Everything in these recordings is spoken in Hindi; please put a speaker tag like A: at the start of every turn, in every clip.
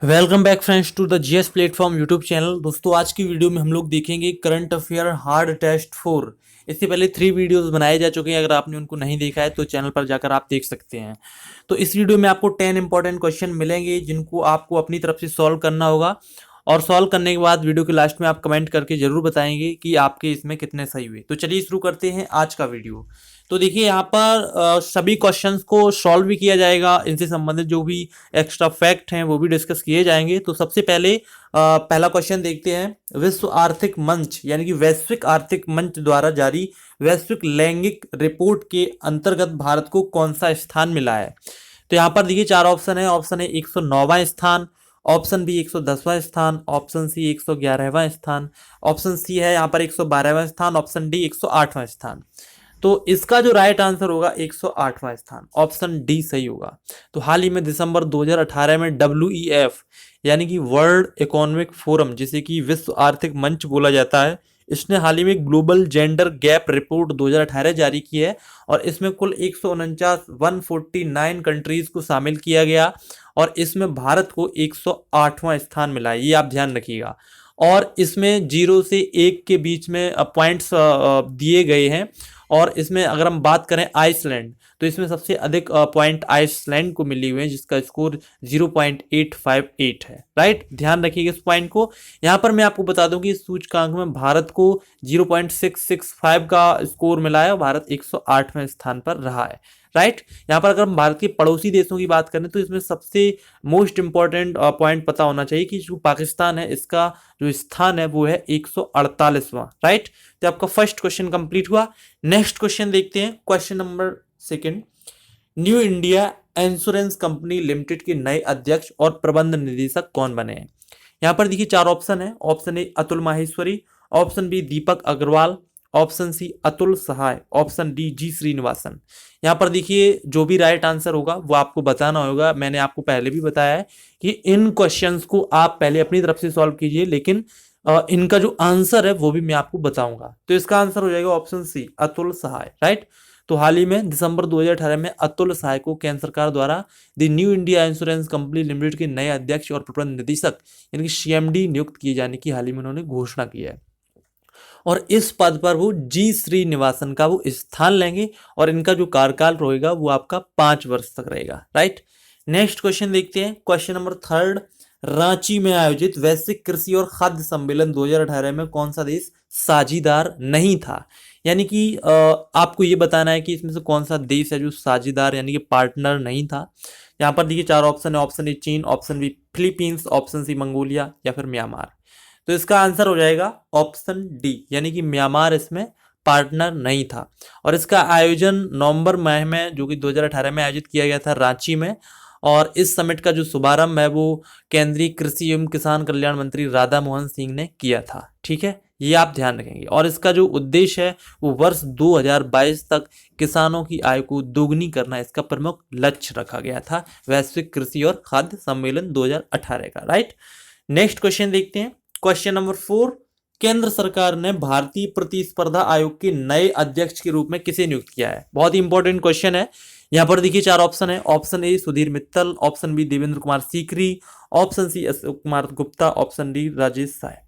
A: Welcome back friends to the GS platform YouTube channel. दोस्तों आज की वीडियो में हम लोग देखेंगे करंट अफेयर हार्ड टेस्ट 4। इससे पहले 3 वीडियोस बनाए जा चुके हैं, अगर आपने उनको नहीं देखा है तो चैनल पर जाकर आप देख सकते हैं। तो इस वीडियो में आपको 10 इंपॉर्टेंट क्वेश्चन मिलेंगे जिनको आपको अपनी तरफ से सॉल्व करना होगा, और सॉल्व करने के बाद वीडियो के लास्ट में आप कमेंट करके जरूर बताएंगे कि आपके इसमें कितने सही हुए। तो चलिए शुरू करते हैं आज का वीडियो। तो देखिए यहाँ पर सभी क्वेश्चंस को सॉल्व भी किया जाएगा, इनसे संबंधित जो भी एक्स्ट्रा फैक्ट हैं वो भी डिस्कस किए जाएंगे। तो सबसे पहले पहला क्वेश्चन देखते हैं। विश्व आर्थिक मंच यानी कि वैश्विक आर्थिक मंच द्वारा जारी वैश्विक लैंगिक रिपोर्ट के अंतर्गत भारत को कौन सा स्थान मिला है? तो यहाँ पर देखिए 4 ऑप्शन है। ऑप्शन ए 109वां स्थान, ऑप्शन बी 110वां स्थान, ऑप्शन सी 111वां स्थान, ऑप्शन सी है यहाँ पर 112वां स्थान, ऑप्शन डी 108वां स्थान। तो इसका जो राइट आंसर होगा 108वां स्थान, ऑप्शन डी सही होगा। तो हाल ही में दिसंबर 2018 में WEF यानी कि वर्ल्ड इकोनॉमिक फोरम, जिसे कि विश्व आर्थिक मंच बोला जाता है, इसने हाल ही में ग्लोबल जेंडर गैप रिपोर्ट 2018 जारी की है, और इसमें कुल 149 कंट्रीज को शामिल किया गया, और इसमें भारत को 108वां स्थान मिला है, ये आप ध्यान रखिएगा। और इसमें 0 से 1 के बीच में पॉइंट्स दिए गए हैं, और इसमें अगर हम बात करें आइसलैंड, तो इसमें सबसे अधिक पॉइंट आइसलैंड को मिली हुई है, जिसका स्कोर 0.858 है। राइट, ध्यान रखिएगा इस पॉइंट को। यहाँ पर मैं आपको बता दूं कि इस सूचकांक में भारत को 0.665 का स्कोर मिला है, और भारत 108वें स्थान पर रहा है। राइट, यहाँ पर अगर हम भारत के पड़ोसी देशों की बात करें तो इसमें सबसे मोस्ट इंपॉर्टेंट पॉइंट पता होना चाहिए कि जो पाकिस्तान है, इसका जो स्थान है वो है 148वां। राइट, तो आपका फर्स्ट क्वेश्चन कंप्लीट हुआ। नेक्स्ट क्वेश्चन देखते हैं, question number second. New India insurance company limited के नए अध्यक्ष और प्रबंध निदेशक कौन बने हैं? यहाँ पर देखिए 4 ऑप्शन है। Option A Atul Maheshwari, option B Deepak Agarwal, option C Atul Sahay, option D G Srinivasan. यहाँ पर देखिए जो भी राइट आंसर होगा वो आपको बताना होगा। मैंने आपको पहले भी बताया है कि इन क्वेश्चंस को आप पहले अपनी तरफ से सॉल्व कीजिए, लेकिन इनका जो आंसर है वो भी मैं आपको बताऊंगा। तो इसका आंसर हो जाएगा ऑप्शन सी अतुल सहाय। राइट, तो हाल ही में दिसंबर 2018 में अतुल सहाय को केंद्र सरकार द्वारा the new India insurance company limited के नए अध्यक्ष और प्रबंध निदेशक यानी कि CMD नियुक्त किए जाने की हाल ही में उन्होंने घोषणा की है, और इस पद पर वो जी श्रीनिवासन का वो स्थान लेंगे, और इनका जो कार्यकाल रहेगा वो आपका 5 वर्ष तक रहेगा। राइट, नेक्स्ट क्वेश्चन देखते हैं, क्वेश्चन नंबर थर्ड। रांची में आयोजित वैश्विक कृषि और खाद्य सम्मेलन 2018 में कौन सा देश साझीदार नहीं था? यानी कि आपको ये बताना है कि इसमें से कौन सा देश है जो साझीदार यानी कि पार्टनर नहीं था। यहाँ पर देखिए 4 ऑप्शन है। Option A China, option B Philippines, option C Mongolia, या फिर म्यांमार। तो इसका आंसर हो जाएगा ऑप्शन डी यानी कि म्यांमार इसमें पार्टनर नहीं था। और इसका आयोजन नवंबर माह में जो कि 2018 में आयोजित किया गया था रांची में, और इस समिट का जो शुभारंभ है वो केंद्रीय कृषि एवं किसान कल्याण मंत्री राधा मोहन सिंह ने किया था। ठीक है, ये आप ध्यान रखेंगे। और इसका जो उद्देश्य है वो वर्ष 2022 तक किसानों की आय को दोगुनी करना इसका प्रमुख लक्ष्य रखा गया था, वैश्विक कृषि और खाद्य सम्मेलन 2018 का। राइट, नेक्स्ट क्वेश्चन देखते हैं, क्वेश्चन नंबर 4। केंद्र सरकार ने भारतीय प्रतिस्पर्धा आयोग के नए अध्यक्ष के रूप में किसे नियुक्त किया है? बहुत ही इंपॉर्टेंट क्वेश्चन है। यहां पर देखिए 4 ऑप्शन है। Option A Sudhir Mittal, option B Devendra Kumar Sikri, option C Ashok Kumar Gupta, option D Rajesh Sai.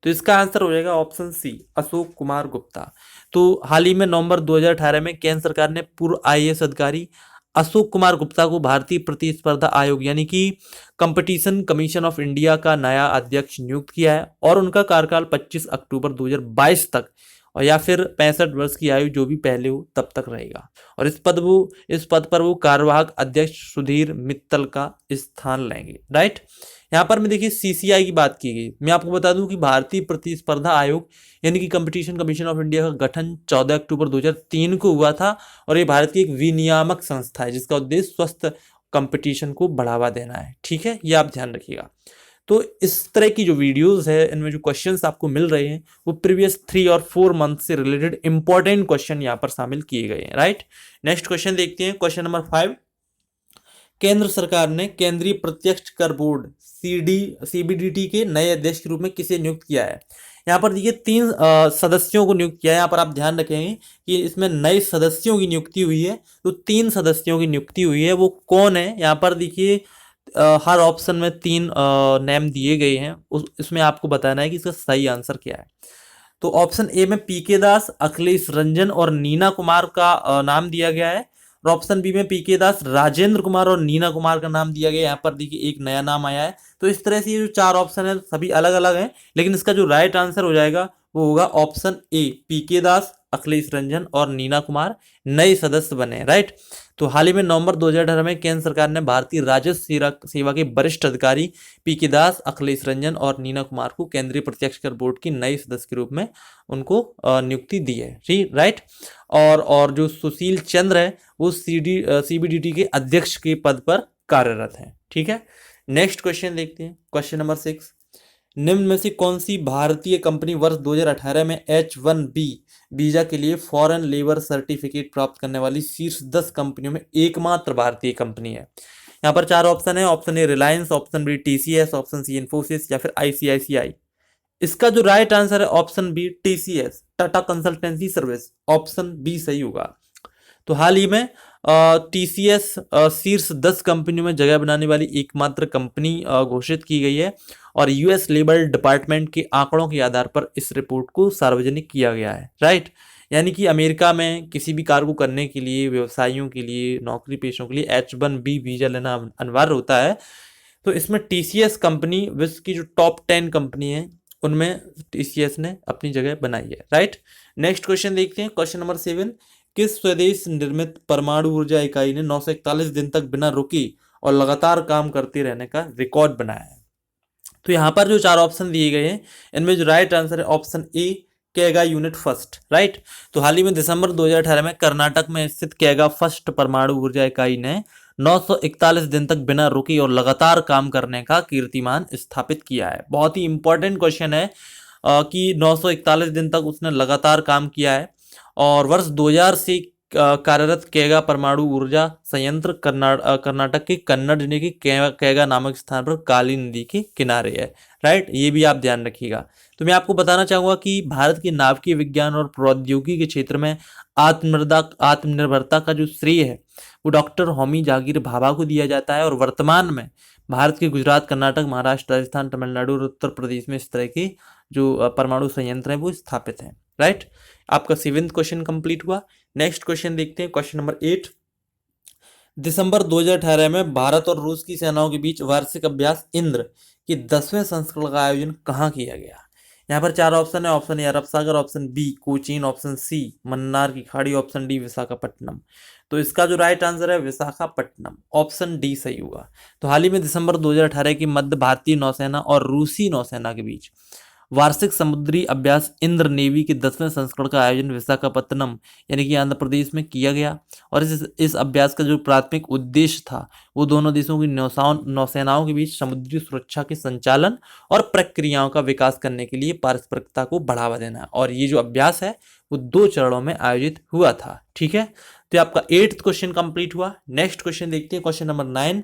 A: तो इसका आंसर हो जाएगा ऑप्शन सी अशोक कुमार गुप्ता। तो हाल ही में नवंबर 2018 में केंद्र सरकार ने पूर्व IAS अधिकारी अशोक कुमार गुप्ता को भारतीय प्रतिस्पर्धा आयोग यानी कि कंपटीशन कमीशन ऑफ इंडिया का नया अध्यक्ष नियुक्त किया है, और उनका कार्यकाल 25 अक्टूबर 2022 तक, और या फिर 65 वर्ष की आयु जो भी पहले हो तब तक रहेगा। और इस पद पर वो कार्यवाहक अध्यक्ष सुधीर मित्तल का स्थान लेंगे। राइट, यहाँ पर मैं देखिए CCI की बात की गई। मैं आपको बता दूं कि भारतीय प्रतिस्पर्धा आयोग यानी कि कंपटीशन कमीशन ऑफ इंडिया का गठन 14 अक्टूबर 2003 को हुआ था, और ये भारत की एक विनियामक संस्था है जिसका उद्देश्य स्वस्थ कंपटीशन को बढ़ावा देना है। ठीक है, ये आप ध्यान रखिएगा। तो इस तरह की जो वीडियोस है इनमें जो क्वेश्चंस आपको मिल रहे हैं वो प्रीवियस 3 और 4 मंथ से रिलेटेड इंपॉर्टेंट क्वेश्चन यहाँ पर शामिल किए गए हैं। राइट, नेक्स्ट क्वेश्चन देखते हैं, क्वेश्चन नंबर 5। केंद्र सरकार ने केंद्रीय प्रत्यक्ष कर बोर्ड CBDT के नए अध्यक्ष के रूप में किसे नियुक्त किया है? यहाँ पर देखिए 3 सदस्यों को नियुक्त किया है। यहाँ पर आप ध्यान रखेंगे कि इसमें नए सदस्यों की नियुक्ति हुई है, तो 3 सदस्यों की नियुक्ति हुई है। वो कौन है? यहाँ पर देखिए हर ऑप्शन में 3 नेम दिए गए हैं, उस इसमें आपको बताना है कि इसका सही आंसर क्या है। तो ऑप्शन ए में पीके दास, अखिलेश रंजन और नीना कुमार का नाम दिया गया है। और ऑप्शन बी में पीके दास, राजेंद्र कुमार और नीना कुमार का नाम दिया गया है। यहाँ पर देखिए एक नया नाम आया है। तो इस तरह से ये जो 4 ऑप्शन है सभी अलग अलग हैं, लेकिन इसका जो राइट आंसर हो जाएगा वो होगा ऑप्शन ए, पीके दास, अखिलेश रंजन और नीना कुमार नए सदस्य बने, राइट। तो हाल ही में नवंबर 2018 में केंद्र सरकार ने भारतीय राजस्व सेवा के वरिष्ठ अधिकारी पीके दास, अखिलेश रंजन और नीना कुमार को केंद्रीय प्रत्यक्ष कर बोर्ड की नए सदस्य के रूप में उनको नियुक्ति दी है, ठीक, राइट। और जो सुशील चंद्र है वो सीबीडीटी के अध्यक्ष के पद पर कार्यरत हैं, ठीक है। नेक्स्ट क्वेश्चन देखते हैं, क्वेश्चन नंबर 6। निम्न में से कौन सी भारतीय कंपनी वर्ष 2018 में H1B वीजा के लिए फॉरेन लेबर सर्टिफिकेट प्राप्त करने वाली शीर्ष 10 कंपनियों में एकमात्र भारतीय कंपनी है? यहाँ पर 4 ऑप्शन है। Option A Reliance, option B TCS, option C Infosys या फिर आईसीआईसीआई। इसका जो राइट आंसर है option B TCS, Tata consultancy service, option B सही होगा। तो हाल ही में टीसीएस शीर्ष 10 कंपनियों में जगह बनाने वाली एकमात्र कंपनी घोषित की गई है और यूएस लेबर डिपार्टमेंट के आंकड़ों के आधार पर इस रिपोर्ट को सार्वजनिक किया गया है, राइट। यानी कि अमेरिका में किसी भी कार्य को करने के लिए, व्यवसायियों के लिए, नौकरी पेशों के लिए H1B वीजा लेना अनिवार्य होता है। तो इसमें टीसीएस कंपनी विश्व की जो टॉप 10 कंपनी है उनमें टीसीएस ने अपनी जगह बनाई है, राइट। नेक्स्ट क्वेश्चन देखते हैं, क्वेश्चन नंबर 7। किस स्वदेश निर्मित परमाणु ऊर्जा इकाई ने 941 दिन तक बिना रुकी और लगातार काम करते रहने का रिकॉर्ड बनाया है? तो यहाँ पर जो 4 ऑप्शन दिए गए हैं इनमें जो राइट आंसर है ऑप्शन ए, कैगा यूनिट फर्स्ट, राइट। तो हाल ही में दिसंबर 2018 में कर्नाटक में स्थित कैगा फर्स्ट परमाणु ऊर्जा इकाई ने 941 दिन तक बिना रुकी और लगातार काम करने का कीर्तिमान स्थापित किया है। बहुत ही इंपॉर्टेंट क्वेश्चन है कि 941 दिन तक उसने लगातार काम किया है। और वर्ष 2000 से कार्यरत कैगा परमाणु ऊर्जा संयंत्र कर्नाटक के कन्नड़ जिले के कैगा नामक स्थान पर काली नदी के किनारे है, राइट। ये भी आप ध्यान रखिएगा। तो मैं आपको बताना चाहूंगा कि भारत के नाभिकीय विज्ञान और प्रौद्योगिकी के क्षेत्र में आत्मनिर्भरता का जो श्रेय है वो डॉक्टर होमी जहांगीर भाभा को दिया जाता है। और वर्तमान में भारत के गुजरात, कर्नाटक, महाराष्ट्र, राजस्थान, तमिलनाडु और उत्तर प्रदेश में इस तरह के जो परमाणु संयंत्र हैं वो स्थापित हैं, राइट। आपका 7वां क्वेश्चन कंप्लीट हुआ। नेक्स्ट क्वेश्चन देखते हैं, क्वेश्चन नंबर 8। दिसंबर 2018 में भारत और रूस की सेनाओं के बीच वार्षिक अभ्यास इंद्र के 10वें संस्करण का आयोजन कहाँ किया गया? यहाँ पर 4 ऑप्शन है। ऑप्शन ए अरब सागर, option B Cochin, option C Mannar की खाड़ी, ऑप्शन डी विशाखापट्टनम। तो इसका जो राइट आंसर है विशाखापट्टनम, ऑप्शन डी सही हुआ। तो हाल ही में दिसंबर 2018 के मध्य भारतीय नौसेना और रूसी नौसेना के बीच वार्षिक समुद्री अभ्यास इंद्र नेवी के 10वें संस्करण का आयोजन विशाखापत्तनम यानी कि आंध्र प्रदेश में किया गया। और इस अभ्यास का जो प्राथमिक उद्देश्य था वो दोनों देशों की नौसेनाओं के बीच समुद्री सुरक्षा के संचालन और प्रक्रियाओं का विकास करने के लिए पारस्परिकता को बढ़ावा देना। और ये जो अभ्यास है वो 2 चरणों में आयोजित हुआ था, ठीक है। तो आपका 8वां क्वेश्चन कंप्लीट हुआ। नेक्स्ट क्वेश्चन देखते हैं, क्वेश्चन नंबर 9।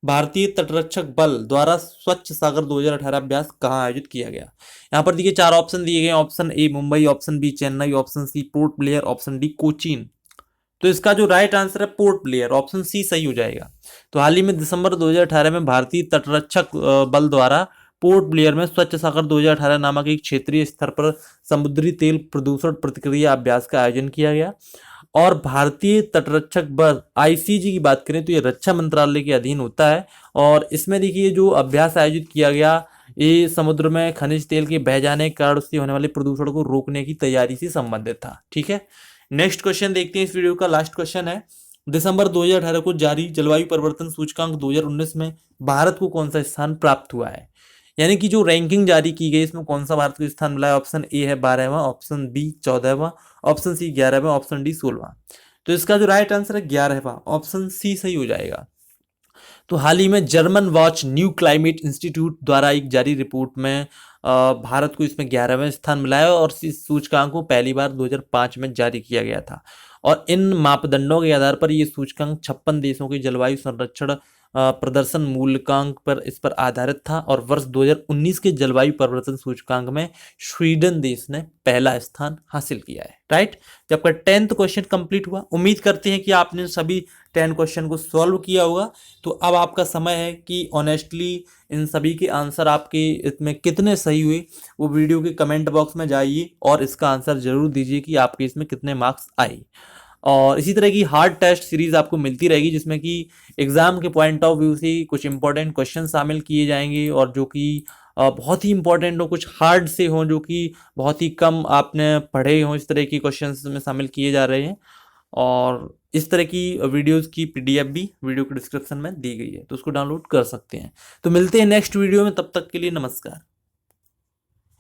A: भारतीय तटरक्षक बल द्वारा स्वच्छ सागर 2018 अभ्यास कहाँ आयोजित किया गया? यहाँ पर देखिए 4 ऑप्शन दिए गए। Option A Mumbai, option B Chennai, option C Port Blair, option D Cochin. तो इसका जो राइट आंसर है पोर्ट ब्लेयर, ऑप्शन सी सही हो जाएगा। तो हाल ही में दिसंबर 2018 में भारतीय तटरक्षक बल द्वारा पोर्ट ब्लेयर में स्वच्छ सागर 2018 नामक एक क्षेत्रीय स्तर पर समुद्री तेल प्रदूषण प्रतिक्रिया अभ्यास का आयोजन किया गया। और भारतीय तटरक्षक बल आईसीजी की बात करें तो ये रक्षा मंत्रालय के अधीन होता है। और इसमें देखिए जो अभ्यास आयोजित किया गया ये समुद्र में खनिज तेल के बह जाने के कारण उससे होने वाले प्रदूषण को रोकने की तैयारी से संबंधित था, ठीक है। नेक्स्ट क्वेश्चन देखते हैं, इस वीडियो का लास्ट क्वेश्चन है। दिसंबर 2018 को जारी जलवायु परिवर्तन सूचकांक 2019 में भारत को कौन सा स्थान प्राप्त हुआ है? यानी कि जो रैंकिंग जारी की गई इसमें कौन सा भारत को स्थान मिला है? ऑप्शन ए है 12वां, ऑप्शन बी 14वां, ऑप्शन सी 11वां, ऑप्शन डी 16वां। तो इसका जो राइट आंसर है 11वां, ऑप्शन सी सही हो जाएगा। तो हाल ही में German watch new climate institute द्वारा एक जारी रिपोर्ट में भारत को इसमें 11वें स्थान मिला है। और इस सूचकांक को पहली बार 2005 में जारी किया गया था। और इन मापदंडों के आधार पर ये सूचकांक 56 देशों के जलवायु संरक्षण प्रदर्शन मूल्यांक पर इस पर आधारित था और वर्ष 2019 के जलवायु परिवर्तन सूचकांक में स्वीडन देश ने पहला स्थान हासिल किया है। राइट, जब का 10th क्वेश्चन कंप्लीट हुआ, उम्मीद करते हैं कि आपने सभी 10 क्वेश्चन को सॉल्व किया होगा। तो अब आपका समय है कि ऑनेस्टली इन सभी के आंसर आपके इसमें कितने सही हुए वो वीडियो के कमेंट बॉक्स में जाइए और इसका आंसर जरूर दीजिए कि आपके इसमें कितने मार्क्स आए। और इसी तरह की हार्ड टेस्ट सीरीज आपको मिलती रहेगी जिसमें कि एग्जाम के पॉइंट ऑफ व्यू से कुछ इंपॉर्टेंट क्वेश्चन शामिल किए जाएंगे और जो कि बहुत ही इंपॉर्टेंट हो, कुछ हार्ड से हों जो कि बहुत ही कम आपने पढ़े हों, इस तरह की क्वेश्चंस में शामिल किए जा रहे हैं। और इस तरह की वीडियोस की पीडीएफ भी वीडियो के डिस्क्रिप्शन में दी गई है, तो उसको डाउनलोड कर सकते हैं। तो मिलते हैं नेक्स्ट वीडियो में, तब तक के लिए नमस्कार।